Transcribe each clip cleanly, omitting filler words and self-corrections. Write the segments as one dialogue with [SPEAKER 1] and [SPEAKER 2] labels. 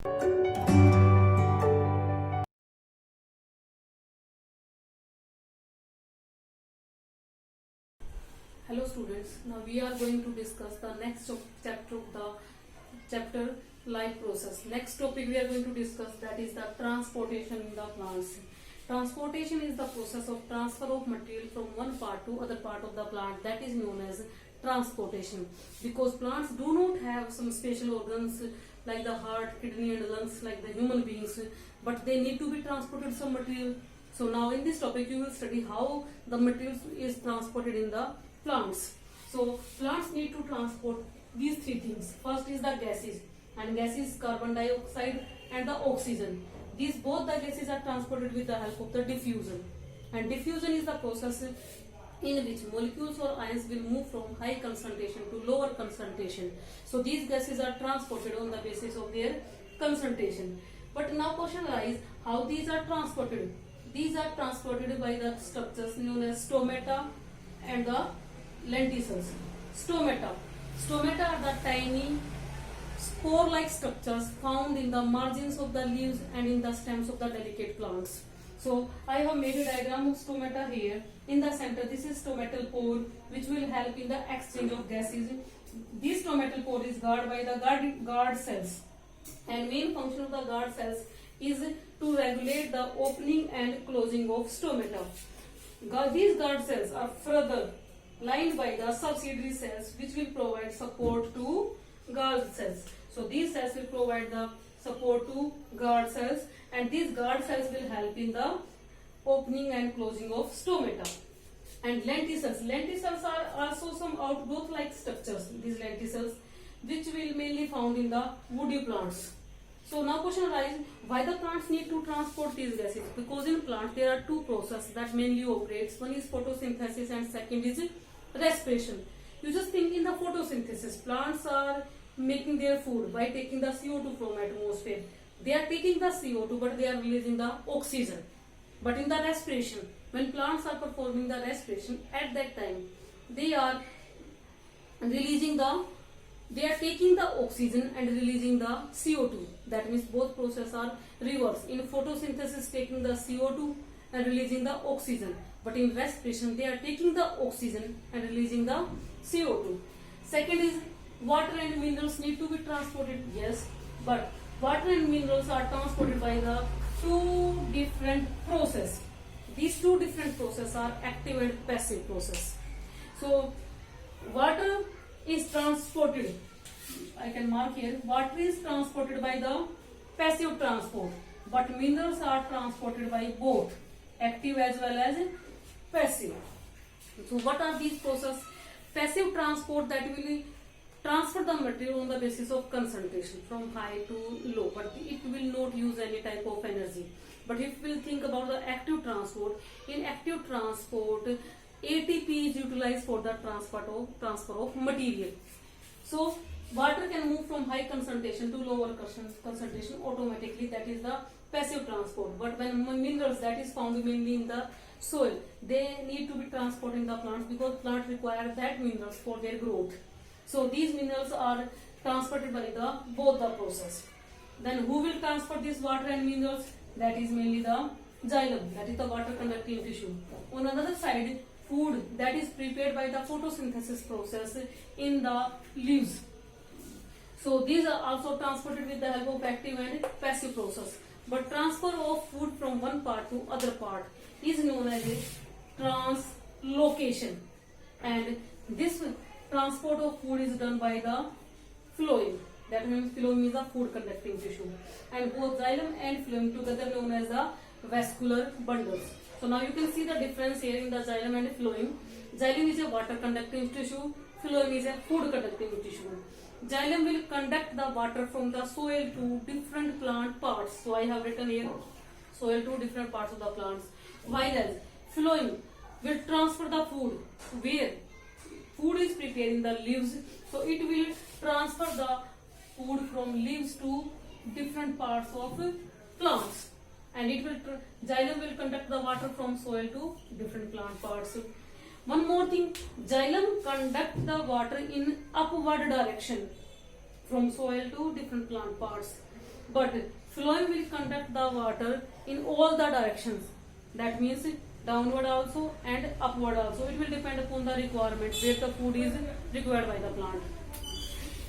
[SPEAKER 1] Hello students, now we are going to discuss the next chapter of the chapter life process. Next topic we are going to discuss, that is the transportation in the plants. Transportation is the process of transfer of material from one part to other part of the plant, that is known as transportation. Because plants do not have some special organs like the heart, kidney and lungs like the human beings, but they need to be transported some material. So now in this topic you will study how the material is transported in the plants. So plants need to transport these three things. First is the gases, and gases carbon dioxide and the oxygen. These both the gases are transported with the help of the diffusion. And diffusion is the process in which molecules or ions will move from high concentration to lower concentration. So these gases are transported on the basis of their concentration. But now question arises, how these are transported? These are transported by the structures known as stomata and the lenticels. Stomata are the tiny spore-like structures found in the margins of the leaves and in the stems of the delicate plants. So I have made a diagram of stomata here. In the center, this is stomatal pore, which will help in the exchange of gases. This stomatal pore is guarded by the guard cells, and main function of the guard cells is to regulate the opening and closing of stomata. These guard cells are further lined by the subsidiary cells, which will provide support to guard cells. So these cells will provide the support to guard cells, and these guard cells will help in the opening and closing of stomata. And lenticels are also some outgrowth like structures, these lenticels, which will mainly found in the woody plants. So now question arises, why the plants need to transport these gases? Because in plants there are two processes that mainly operates. One is photosynthesis and second is respiration. You just think in the photosynthesis, plants are making their food by taking the CO2 from atmosphere. They are taking the CO2 but they are releasing the oxygen. But in the respiration, when plants are performing the respiration, at that time they are taking the oxygen and releasing the CO2. That means both processes are reversed. In photosynthesis, taking the CO2 and releasing the oxygen. But in respiration, they are taking the oxygen and releasing the CO2. Second is water and minerals need to be transported. Yes, but water and minerals are transported by the two different processes. These two different processes are active and passive process. So water is transported, I can mark here, water is transported by the passive transport, but minerals are transported by both active as well as passive. So what are these processes? Passive transport, that will transfer the material on the basis of concentration from high to low, but it will not use any type of energy. But if we will think about the active transport, in active transport ATP is utilized for the transfer of material. So water can move from high concentration to lower concentration automatically, that is the passive transport. But when minerals, that is found mainly in the soil, they need to be transported in the plants because plants require that minerals for their growth. So these minerals are transported by both the process. Then who will transfer this water and minerals? That is mainly the xylem, that is the water conducting tissue. On another side, food that is prepared by the photosynthesis process in the leaves. So these are also transported with the help of active and passive process. But transfer of food from one part to other part is known as a translocation. And this transport of food is done by the phloem. That means phloem is a food conducting tissue. And both xylem and phloem together known as the vascular bundles. So now you can see the difference here in the xylem and phloem. Xylem is a water conducting tissue, phloem is a food conducting tissue. Xylem will conduct the water from the soil to different plant parts. So I have written here soil to different parts of the plants. While phloem will transfer the food where food is prepared in the leaves. So it will transfer the food from leaves to different parts of plants. And xylem will conduct the water from soil to different plant parts. One more thing, xylem conduct the water in upward direction from soil to different plant parts. but phloem will conduct the water in all the directions. That means downward also and upward also. It will depend upon the requirement where the food is required by the plant.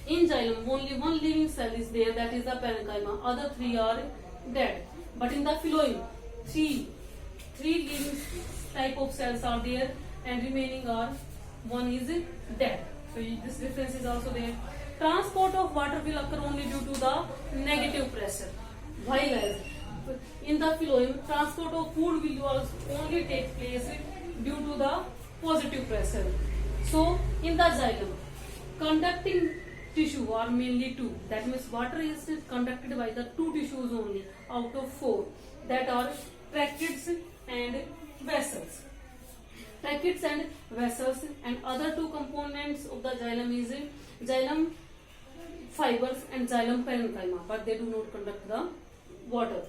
[SPEAKER 1] In xylem, only one living cell is there, that is the parenchyma. Other three are dead. But in the phloem, three living type of cells are there, and remaining are one is dead. So this difference is also there. Transport of water will occur only due to the negative pressure. While as in the phloem, transport of food will only take place due to the positive pressure. So in the xylem, conducting tissue are mainly two. That means water is conducted by the two tissues only out of four, that are tracheids and vessels. Tracheids and vessels, and other two components of the xylem is xylem fibers and xylem parenchyma, but they do not conduct the water.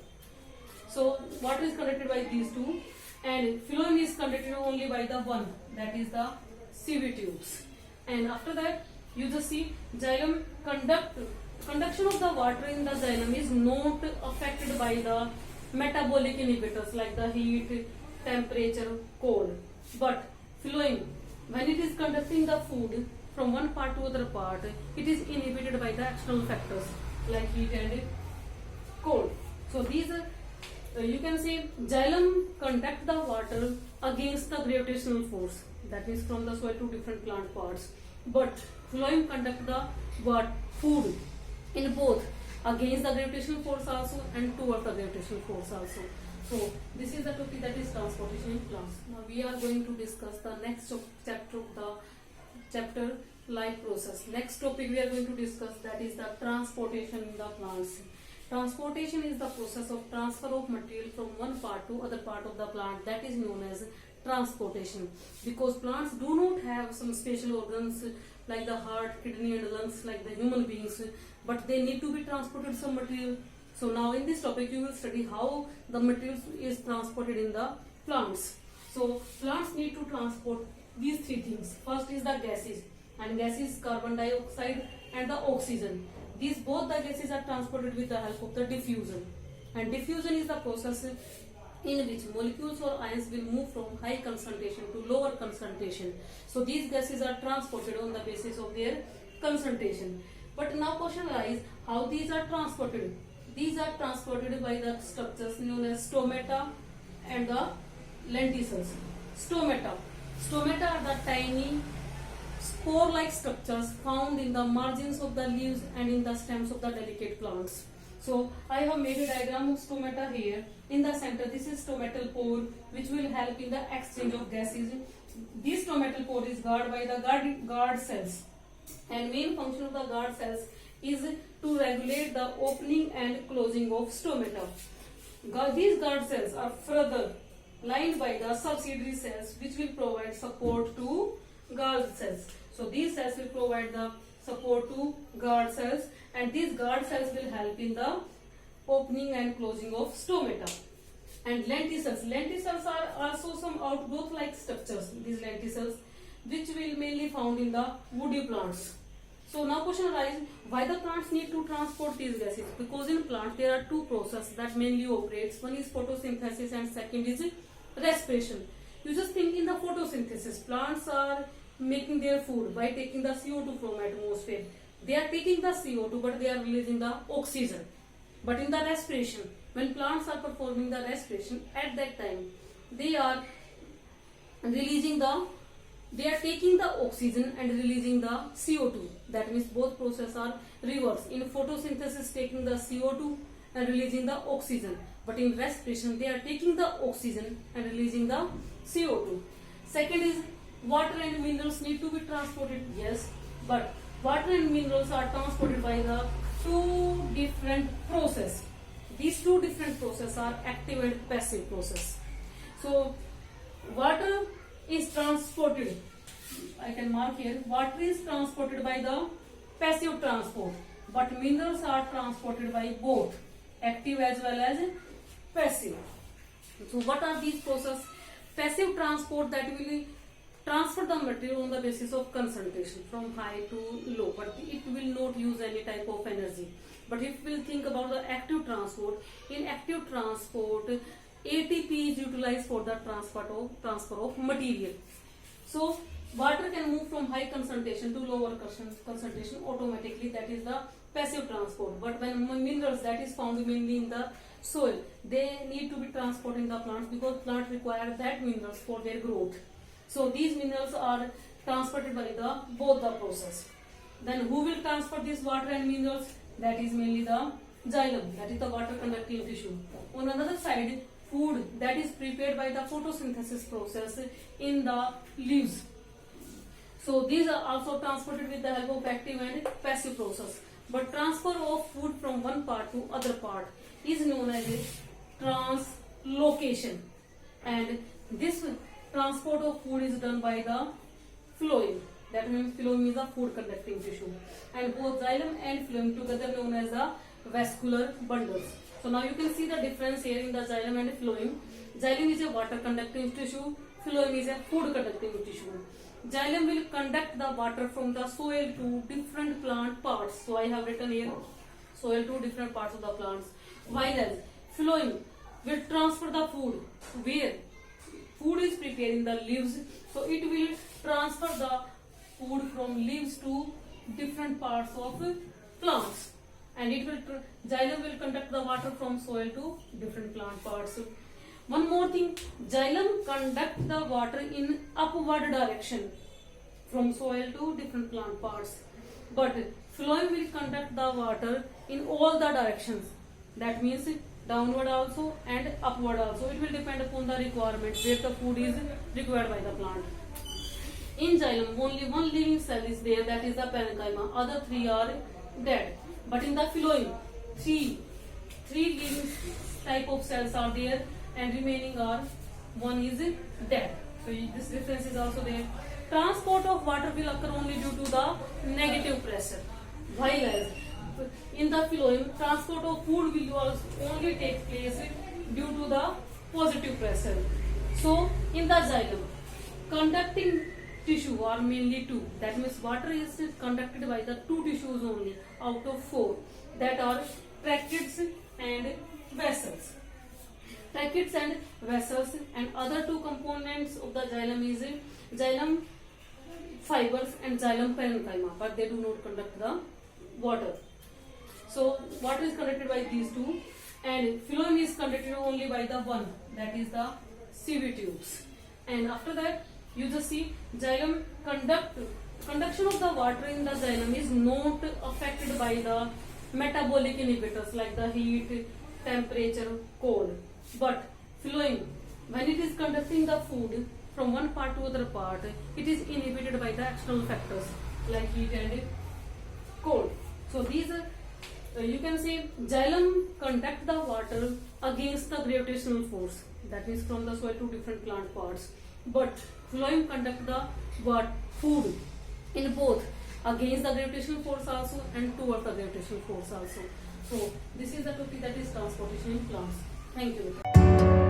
[SPEAKER 1] So water is conducted by these two, and phloem is conducted only by the one, that is the sieve tubes. And after that, you just see xylem conduction of the water in the xylem is not affected by the metabolic inhibitors like the heat, temperature, cold. But phloem, when it is conducting the food from one part to other part, it is inhibited by the external factors like heat and cold. So these you can say xylem conduct the water against the gravitational force, that is from the soil to different plant parts. But phloem conduct the food in both against the gravitational force also and towards the gravitational force also. So this is the topic, that is transportation in plants. Now we are going to discuss the next chapter of the chapter life process. Next topic we are going to discuss, that is the transportation in the plants. Transportation is the process of transfer of material from one part to other part of the plant, that is known as transportation. Because plants do not have some special organs like the heart, kidney and lungs like the human beings, but they need to be transported some material. So now in this topic you will study how the material is transported in the plants. So plants need to transport these three things. First is the gases, and gas is carbon dioxide and the oxygen. These both the gases are transported with the help of the diffusion. And diffusion is the process in which molecules or ions will move from high concentration to lower concentration. So these gases are transported on the basis of their concentration. But now question arises, how these are transported? These are transported by the structures known as stomata and the lenticels. Stomata are the tiny spore-like structures found in the margins of the leaves and in the stems of the delicate plants. So I have made a diagram of stomata here. In the center, this is stomatal pore, which will help in the exchange of gases. This stomatal pore is guarded by the guard cells, and main function of the guard cells is to regulate the opening and closing of stomata. These guard cells are further lined by the subsidiary cells, which will provide support to guard cells. So these cells will provide the support to guard cells, and these guard cells will help in the opening and closing of stomata. And lenticels are also some outgrowth like structures, these lenticels, which will mainly found in the woody plants. So now question arises, why the plants need to transport these gases? Because in plants there are two processes that mainly operates. One is photosynthesis and second is respiration. You just think in the photosynthesis, plants are making their food by taking the CO2 from atmosphere. They are taking the CO2, but they are releasing the oxygen. But in the respiration, when plants are performing the respiration, at that time they are taking the oxygen and releasing the CO2. That means both processes are reversed. In photosynthesis, taking the CO2 and releasing the oxygen, but in respiration they are taking the oxygen and releasing the CO2. Second is water and minerals need to be transported. Yes, but water and minerals are transported by the two different processes. These two different processes are active and passive process. So water is transported, I can mark here, water is transported by the passive transport, but minerals are transported by both active as well as passive. So what are these processes? Passive transport, that will transfer the material on the basis of concentration from high to low, but it will not use any type of energy. But if we'll think about the active transport, in active transport, ATP is utilized for the transfer of material. So water can move from high concentration to lower concentration automatically. That is the passive transport. But when minerals that is found mainly in the soil, they need to be transported in the plants because plants require that minerals for their growth. So these minerals are transported by the both the process. Then who will transfer this water and minerals? That is mainly the xylem, that is the water conducting tissue. On another side, food that is prepared by the photosynthesis process in the leaves. So these are also transported with the help of active and passive process. But transfer of food from one part to other part is known as a translocation. And this transport of food is done by the phloem. That means phloem is a food conducting tissue. And both xylem and phloem together known as the vascular bundles. So now you can see the difference here in the xylem and phloem. Xylem is a water conducting tissue, phloem is a food conducting tissue. Xylem will conduct the water from the soil to different plant parts. So I have written here soil to different parts of the plants. While as phloem will transfer the food where food is prepared in the leaves. So it will transfer the food from leaves to different parts of plants. And it will xylem will conduct the water from soil to different plant parts. One more thing, xylem conduct the water in upward direction from soil to different plant parts. But phloem will conduct the water in all the directions. That means downward also and upward also. It will depend upon the requirement where the food is required by the plant. In xylem, only one living cell is there, that is the parenchyma. Other three are dead. But in the phloem, three living type of cells are there, and remaining are one is dead. So this difference is also there. Transport of water will occur only due to the negative pressure. While as in the phloem, transport of food will only take place due to the positive pressure. So in the xylem, conducting tissue are mainly two. That means water is conducted by the two tissues only out of four, that are tracheids and vessels. Tracheids and vessels, and other two components of the xylem is xylem fibers and xylem parenchyma, but they do not conduct the water. So water is conducted by these two, and phloem is conducted only by the one, that is the sieve tubes. And after that, you just see xylem conduction of the water in the xylem is not affected by the metabolic inhibitors like the heat, temperature, cold. But phloem, when it is conducting the food from one part to other part, it is inhibited by the external factors like heat and cold. So these you can say xylem conduct the water against the gravitational force, that is from the soil to different plant parts. But phloem conduct the food in both against the gravitational force also and towards the gravitational force also. So this is the topic, that is transportation in plants. Thank you.